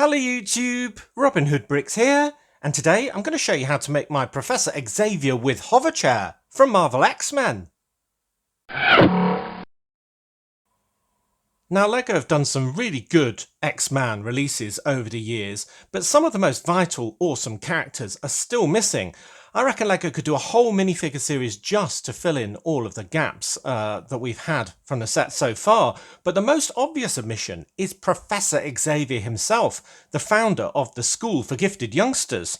Hello YouTube, Robin Hood Bricks here, and today I'm going to show you how to make my Professor Xavier with hoverchair from Marvel X-Men. Now LEGO have done some really good X-Men releases over the years, but some of the most vital, awesome characters are still missing. I reckon LEGO could do a whole minifigure series just to fill in all of the gaps that we've had from the set so far. But the most obvious omission is Professor Xavier himself, the founder of the School for Gifted Youngsters.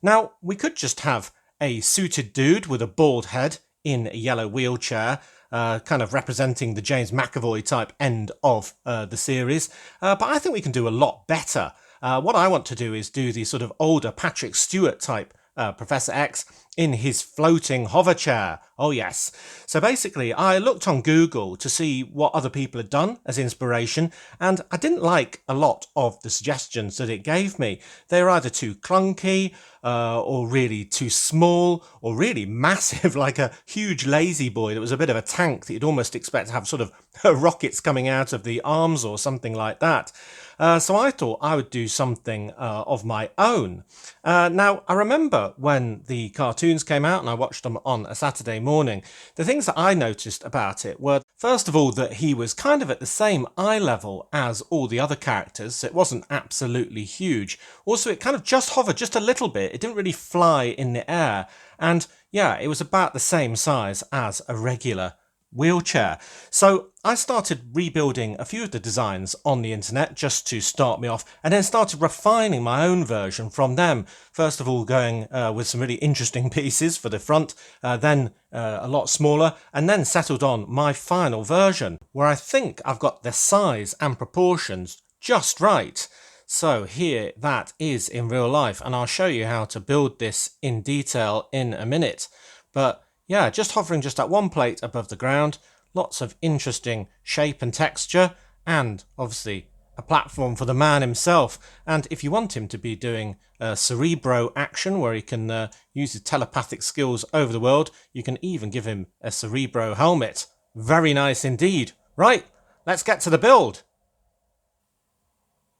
Now, we could just have a suited dude with a bald head in a yellow wheelchair, kind of representing the James McAvoy type end of the series. But I think we can do a lot better. What I want to do is do the sort of older Patrick Stewart type Professor X in his floating hover chair. Oh yes. So basically I looked on Google to see what other people had done as inspiration, and I didn't like a lot of the suggestions that it gave me. They were either too clunky or really too small or really massive, like a huge lazy boy that was a bit of a tank that you'd almost expect to have sort of rockets coming out of the arms or something like that. So I thought I would do something of my own. Now, I remember when the cartoons came out and I watched them on a Saturday morning, the things that I noticed about it were, first of all, that he was kind of at the same eye level as all the other characters. So it wasn't absolutely huge. Also, it kind of just hovered just a little bit. It didn't really fly in the air. And yeah, it was about the same size as a regular wheelchair. So I started rebuilding a few of the designs on the internet just to start me off, and then started refining my own version from them. First of all, going with some really interesting pieces for the front, then a lot smaller, and then settled on my final version where I think I've got the size and proportions just right. So here that is in real life, and I'll show you how to build this in detail in a minute. But yeah, just hovering just at one plate above the ground, lots of interesting shape and texture, and obviously a platform for the man himself. And if you want him to be doing Cerebro action, where he can use his telepathic skills over the world, you can even give him a Cerebro helmet. Very nice indeed. Right, let's get to the build.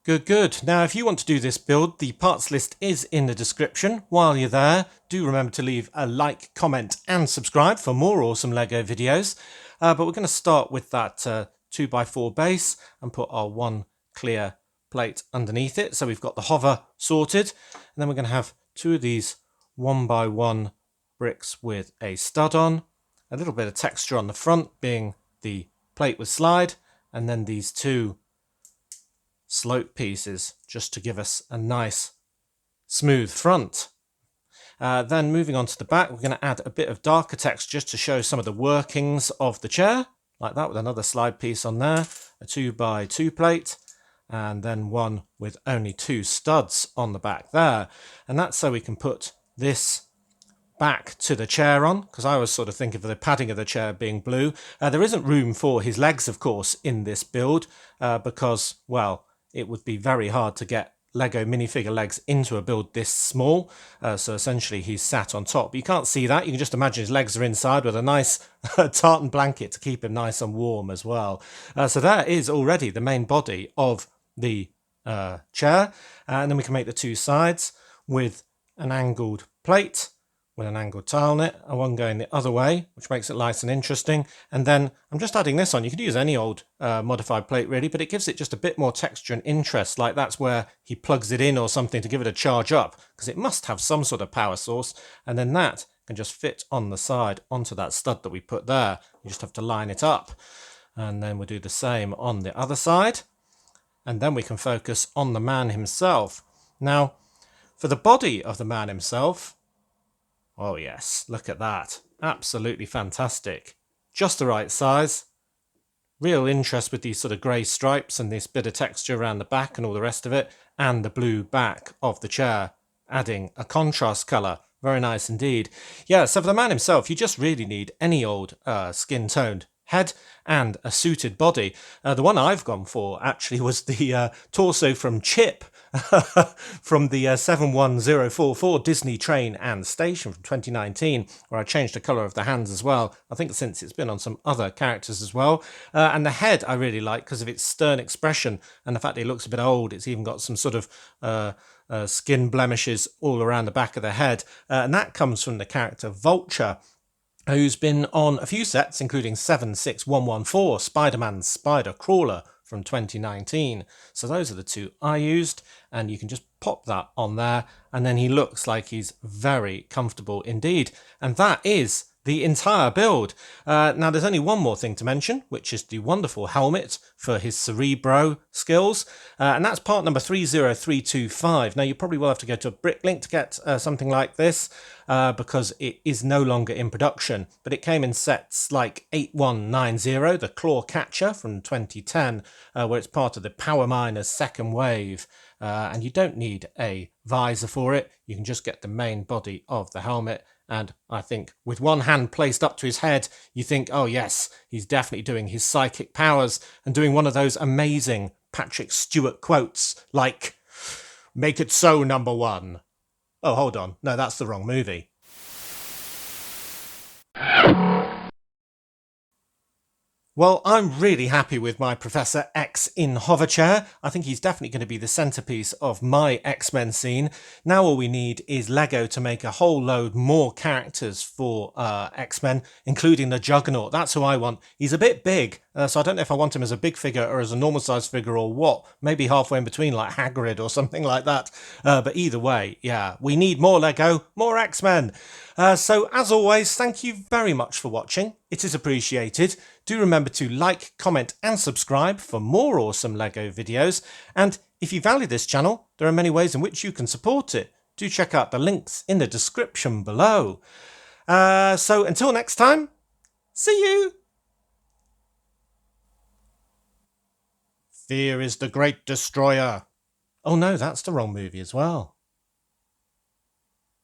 Good. Now, if you want to do this build, the parts list is in the description. While you're there, do remember to leave a like, comment and subscribe for more awesome LEGO videos. But we're going to start with that 2x4 base and put our one clear plate underneath it. So we've got the hover sorted. And then we're going to have two of these 1x1 bricks with a stud on. A little bit of texture on the front being the plate with slide. And then these two slope pieces just to give us a nice smooth front. Then moving on to the back, we're going to add a bit of darker texture just to show some of the workings of the chair, like that, with another slide piece on there, a 2x2 plate, and then one with only two studs on the back there. And that's so we can put this back to the chair on, because I was sort of thinking of the padding of the chair being blue. There isn't room for his legs, of course, in this build, because, well, it would be very hard to get LEGO minifigure legs into a build this small. So essentially he's sat on top. But you can't see that. You can just imagine his legs are inside with a nice tartan blanket to keep him nice and warm as well. So that is already the main body of the chair. And then we can make the two sides with an angled plate with an angled tile on it, and one going the other way, which makes it nice and interesting. And then I'm just adding this on. You could use any old modified plate really, but it gives it just a bit more texture and interest, like that's where he plugs it in or something to give it a charge up, because it must have some sort of power source. And then that can just fit on the side onto that stud that we put there. You just have to line it up. And then we'll do the same on the other side. And then we can focus on the man himself. Now, for the body of the man himself, oh yes, look at that. Absolutely fantastic. Just the right size. Real interest with these sort of grey stripes and this bit of texture around the back and all the rest of it. And the blue back of the chair, adding a contrast colour. Very nice indeed. Yeah, so for the man himself, you just really need any old skin-toned head and a suited body. The one I've gone for actually was the torso from Chip, from the 71044 Disney Train and Station from 2019, where I changed the colour of the hands as well. I think since it's been on some other characters as well. And the head I really like because of its stern expression and the fact that it looks a bit old. It's even got some sort of skin blemishes all around the back of the head. And that comes from the character Vulture, who's been on a few sets, including 76114, Spider-Man's Spider Crawler from 2019. So those are the two I used, and you can just pop that on there, and then he looks like he's very comfortable indeed. And that is the entire build. Now, there's only one more thing to mention, which is the wonderful helmet for his Cerebro skills, and that's part number 30325. Now, you probably will have to go to a Bricklink to get something like this, because it is no longer in production, but it came in sets like 8190, the Claw Catcher from 2010, where it's part of the Power Miners second wave, and you don't need a visor for it. You can just get the main body of the helmet. And I think with one hand placed up to his head, you think, oh yes, he's definitely doing his psychic powers and doing one of those amazing Patrick Stewart quotes like, "Make it so, number one." Oh, hold on. No, that's the wrong movie. Well, I'm really happy with my Professor X in hoverchair. I think he's definitely going to be the centrepiece of my X-Men scene. Now all we need is Lego to make a whole load more characters for X-Men, including the Juggernaut. That's who I want. He's a bit big, so I don't know if I want him as a big figure or as a normal size figure or what. Maybe halfway in between, like Hagrid or something like that. But either way, yeah, we need more Lego, more X-Men. So as always, thank you very much for watching. It is appreciated. Do remember to like, comment and subscribe for more awesome Lego videos. And if you value this channel, there are many ways in which you can support it. Do check out the links in the description below. So until next time, see you! Fear is the great destroyer. Oh no, that's the wrong movie as well.